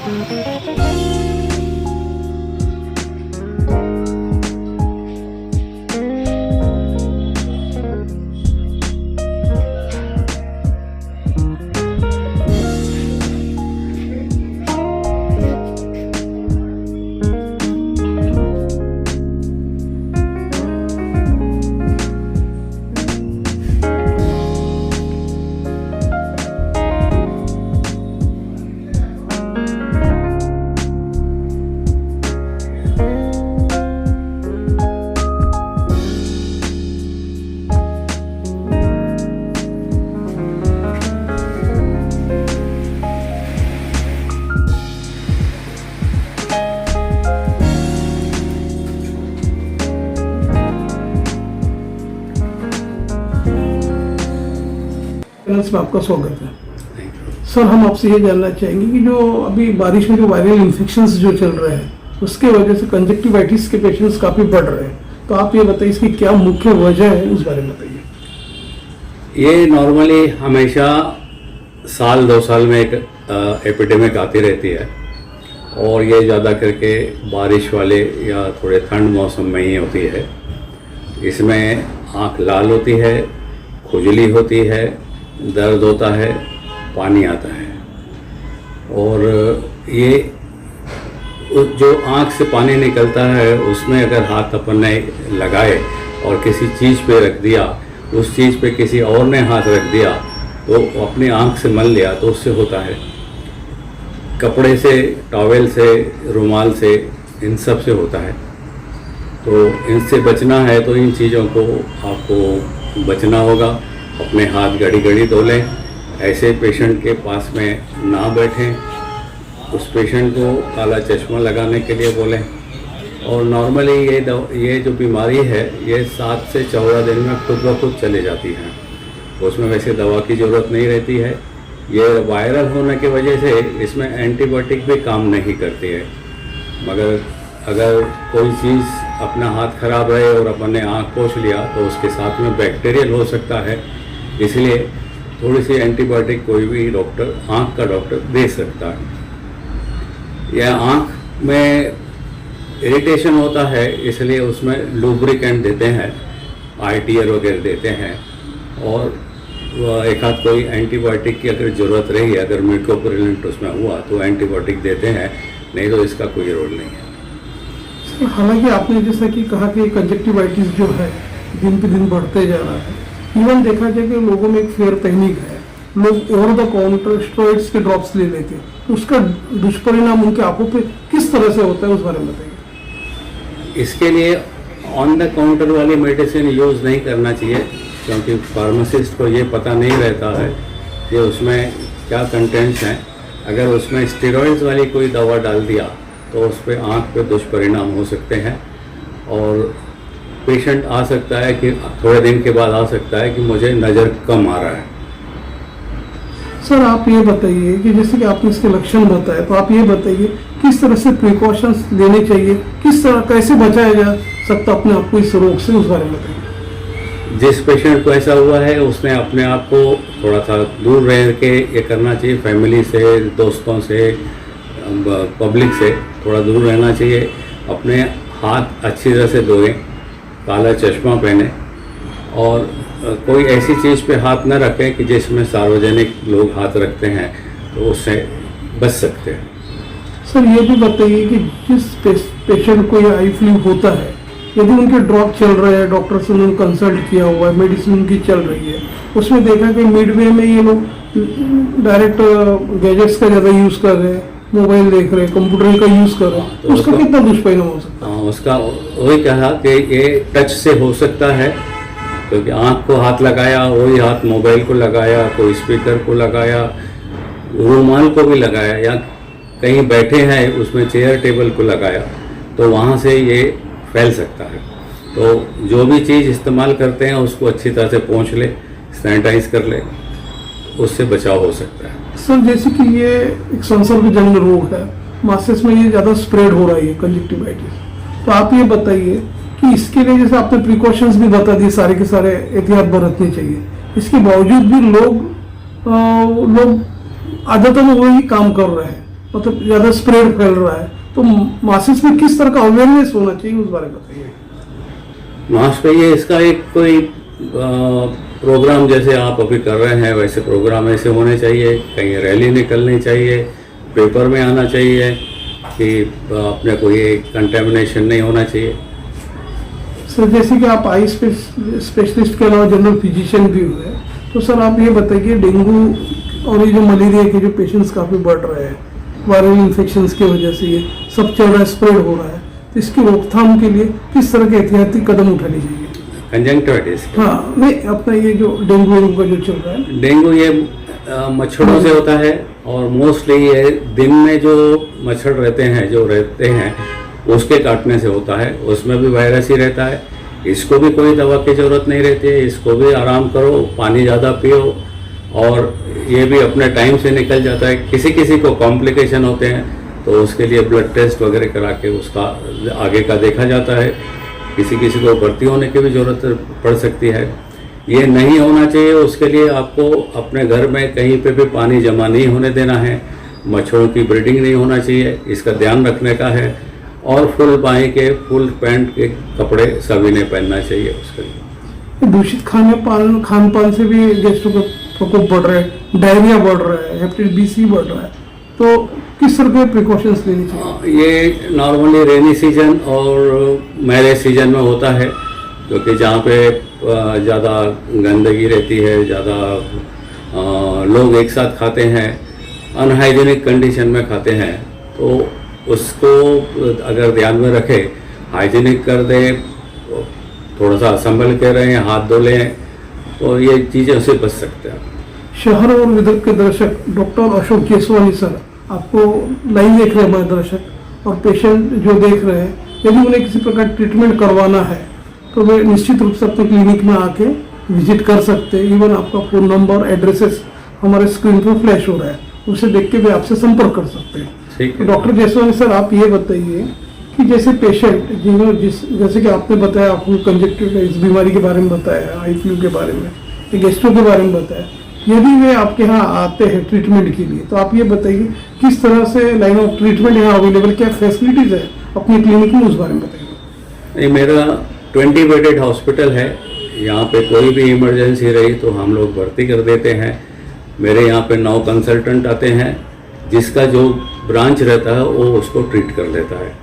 में आपका स्वागत है सर। हम आपसे ये जानना चाहेंगे कि जो अभी बारिश में जो वायरल इन्फेक्शंस जो चल रहे हैं उसके वजह से कंजक्टिवाइटिस के पेशेंट्स काफ़ी बढ़ रहे हैं, तो आप ये बताइए इसकी क्या मुख्य वजह है, उस बारे में बताइए। ये नॉर्मली हमेशा साल 2 साल में एक एपिडेमिक आती रहती है और ये ज़्यादा करके बारिश वाले या थोड़े ठंड मौसम में ही होती है। इसमें आँख लाल होती है, खुजली होती है, दर्द होता है, पानी आता है। और ये जो आँख से पानी निकलता है उसमें अगर हाथ अपन ने लगाए और किसी चीज़ पे रख दिया, उस चीज़ पे किसी और ने हाथ रख दिया तो अपनी आँख से मल लिया तो उससे होता है। कपड़े से, टॉवेल से, रुमाल से, इन सब से होता है। तो इनसे बचना है तो इन चीज़ों को आपको बचना होगा। अपने हाथ घड़ी घड़ी धो लें, ऐसे पेशेंट के पास में ना बैठें, उस पेशेंट को काला चश्मा लगाने के लिए बोलें। और नॉर्मली ये जो बीमारी है ये 7 से 14 दिन में खुद ब खुद चले जाती है, उसमें वैसे दवा की ज़रूरत नहीं रहती है। ये वायरल होने की वजह से इसमें एंटीबायोटिक भी काम नहीं करती है। मगर अगर कोई चीज़ अपना हाथ खराब रहे और अपन ने आँख पोंछ लिया तो उसके साथ में बैक्टीरियल हो सकता है, इसलिए थोड़ी सी एंटीबायोटिक कोई भी डॉक्टर, आँख का डॉक्टर दे सकता है। यह आँख में इरिटेशन होता है इसलिए उसमें लुब्रिकेंट देते हैं, ITR वगैरह देते हैं। और एक आध कोई एंटीबायोटिक की अगर ज़रूरत रही, अगर म्यूकोप्रिलेंट उसमें हुआ तो एंटीबायोटिक देते हैं, नहीं तो इसका कोई रोल नहीं है। हालांकि आपने जैसा कि कहा कि कंजक्टिवाइटिस जो है दिन पे दिन बढ़ते जा रहा है, इवन देखा जाए कि लोगों में एक फेयर पैनिक है, लोग ओवर द काउंटर स्टेरॉइड्स के ड्रॉप्स ले लेते हैं, तो उसका दुष्परिणाम उनके आंखों पे किस तरह से होता है, उस बारे में बताइए। इसके लिए ऑन द काउंटर वाली मेडिसिन यूज़ नहीं करना चाहिए, क्योंकि फार्मासिस्ट को ये पता नहीं रहता है कि उसमें क्या कंटेंट्स हैं। अगर उसमें स्टेरॉइड्स वाली कोई दवा डाल दिया तो उस पर आँख पे दुष्परिणाम हो सकते हैं और पेशेंट आ सकता है कि थोड़े दिन के बाद आ सकता है कि मुझे नज़र कम आ रहा है। सर आप ये बताइए कि जैसे कि आपने इसके लक्षण बताए, तो आप ये बताइए किस तरह से प्रिकॉशंस लेने चाहिए, किस तरह कैसे बचाया जा सकता अपने आप को इस रोग से, उस बारे में बताइए। जिस पेशेंट को ऐसा हुआ है उसने अपने आप को थोड़ा सा दूर रह के ये करना चाहिए, फैमिली से, दोस्तों से, पब्लिक से थोड़ा दूर रहना चाहिए। अपने हाथ अच्छी तरह से धोएं, काला चश्मा पहने और कोई ऐसी चीज़ पे हाथ न रखें कि जिसमें सार्वजनिक लोग हाथ रखते हैं, तो उससे बच सकते हैं। सर ये भी बताइए कि जिस पेशेंट को ये आई फ्लू होता है, यदि उनके ड्रॉप चल रहे हैं, डॉक्टर से उन्होंने कंसल्ट किया हुआ है, मेडिसिन उनकी चल रही है, उसमें देखा कि मिडवे में ये लोग डायरेक्ट गैजेट्स का ज़्यादा यूज़ कर रहे हैं, मोबाइल देख रहे हैं, कंप्यूटर का यूज़ कर रहे हैं, तो उसका कितना दुष्परिणाम हो सकता है? उसका वही कहा कि ये टच से हो सकता है, क्योंकि आँख को हाथ लगाया, वही हाथ मोबाइल को लगाया, कोई स्पीकर को लगाया, रुमाल को भी लगाया, या कहीं बैठे हैं उसमें चेयर टेबल को लगाया, तो वहाँ से ये फैल सकता है। तो जो भी चीज़ इस्तेमाल करते हैं उसको अच्छी तरह से पोंछ ले, सैनिटाइज कर ले, उससे बचाव हो सकता है। सर जैसे कि ये एक संसर्गजन्य रोग है, मासेस में ये ज़्यादा स्प्रेड हो रही है कंजक्टिवाइटिस, तो आप ये बताइए कि इसके लिए जैसे आपने प्रिकॉशंस भी बता दिए, सारे के सारे एहतियात बरतनी चाहिए, इसके बावजूद भी लोग आदतन वही काम कर रहे हैं, मतलब ज़्यादा स्प्रेड फैल रहा है, तो मासिस में किस तरह का अवेयरनेस होना चाहिए उस बारे में बताइए। मास्क पे ये इसका एक कोई प्रोग्राम जैसे आप अभी कर रहे हैं वैसे प्रोग्राम ऐसे होने चाहिए, कहीं रैली निकलनी चाहिए, पेपर में आना चाहिए कि अपने को ये कंटेमिनेशन नहीं होना चाहिए। सर जैसे कि आप आई स्पेशलिस्ट के अलावा जनरल फिजिशियन भी हुए, तो सर आप ये बताइए डेंगू और ये जो मलेरिया के जो पेशेंट्स काफ़ी बढ़ रहे हैं वायरल इन्फेक्शंस की वजह से, ये सब चल रहा है, स्प्रेड हो रहा है, तो इसकी रोकथाम के लिए किस तरह के एहतियाती कदम उठाने चाहिए? कंजंक्टिविटिस, हाँ नहीं, अपना ये जो डेंगू का जो चल रहा है, डेंगू ये मच्छरों से होता है और मोस्टली ये दिन में जो मच्छर रहते हैं उसके काटने से होता है, उसमें भी वायरस ही रहता है। इसको भी कोई दवा की ज़रूरत नहीं रहती है, इसको भी आराम करो, पानी ज़्यादा पियो और ये भी अपने टाइम से निकल जाता है। किसी किसी को कॉम्प्लिकेशन होते हैं तो उसके लिए ब्लड टेस्ट वगैरह करा के उसका आगे का देखा जाता है। किसी किसी को भर्ती होने की भी ज़रूरत पड़ सकती है, ये नहीं होना चाहिए। उसके लिए आपको अपने घर में कहीं पे भी पानी जमा नहीं होने देना है, मच्छरों की ब्रीडिंग नहीं होना चाहिए, इसका ध्यान रखने का है। और फुल बाहीं के फुल पैंट के कपड़े सभी ने पहनना चाहिए उसके लिए। दूषित खान पान से भी गैस्ट्रो का प्रकोप बढ़ रहा है, डायरिया बढ़ रहा है, हेपेटाइटिस बी सी बढ़ रहा है, तो किस तरह के प्रिकॉशंस लेनी चाहिए? ये नॉर्मली रेनी सीजन और मैरेज सीजन में होता है, क्योंकि जहाँ पे ज़्यादा गंदगी रहती है, ज़्यादा लोग एक साथ खाते हैं, अनहाइजीनिक कंडीशन में खाते हैं, तो उसको अगर ध्यान में रखे, हाइजीनिक कर दे, थोड़ा सा संभल के रहें, हाथ धो लें, तो ये चीज़ें उससे बच सकते हैं। शहर और विदर्भ के दर्शक, डॉक्टर अशोक जेसवानी सर आपको लाइव देख रहे हैं हमारे दर्शक, और पेशेंट जो देख रहे हैं, यदि उन्हें किसी प्रकार ट्रीटमेंट करवाना है तो वे निश्चित रूप से अपने क्लिनिक में आके विजिट कर सकते हैं। इवन आपका फ़ोन नंबर, एड्रेसेस हमारे स्क्रीन पर फ्लैश हो रहा है, उसे देख के भी आपसे संपर्क कर सकते हैं। ठीक है। डॉक्टर जेसवानी सर आप ये बताइए कि जैसे पेशेंट जैसे कि आपने बताया, आपको कंजक्टिविटिस बीमारी के बारे में बताया, आई फ्लू के बारे में, गैस्ट्रो के बारे में बताया, यदि वे आपके यहाँ आते हैं ट्रीटमेंट के लिए, तो आप ये बताइए किस तरह से लाइन ऑफ ट्रीटमेंट यहाँ अवेलेबल, क्या फैसिलिटीज़ है अपनी क्लिनिक में, उस बारे में बताइए। नहीं, मेरा 20 बेडेड हॉस्पिटल है, यहाँ पे कोई भी इमरजेंसी रही तो हम लोग भर्ती कर देते हैं। मेरे यहाँ पे 9 कंसल्टेंट आते हैं, जिसका जो ब्रांच रहता है वो उसको ट्रीट कर देता है,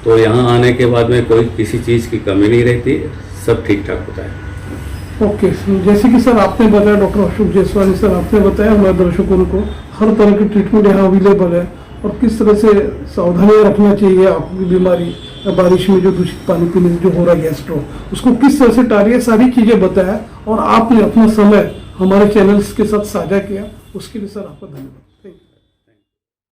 तो यहाँ आने के बाद में कोई किसी चीज़ की कमी नहीं रहती, सब ठीक ठाक होता है। ओके जैसे कि सर आपने बताया, डॉक्टर अशोक जेसवानी सर आपने बताया हमारे दर्शकों को हर तरह की ट्रीटमेंट यहाँ अवेलेबल है, और किस तरह से सावधानियाँ रखना चाहिए आपकी बीमारी या बारिश में जो दूषित पानी पीने से जो हो रहा है गैस्ट्रो, उसको किस तरह से टालिए, सारी चीज़ें बताया और आपने अपना समय हमारे चैनल्स के साथ साझा किया, उसके लिए सर आपका धन्यवाद।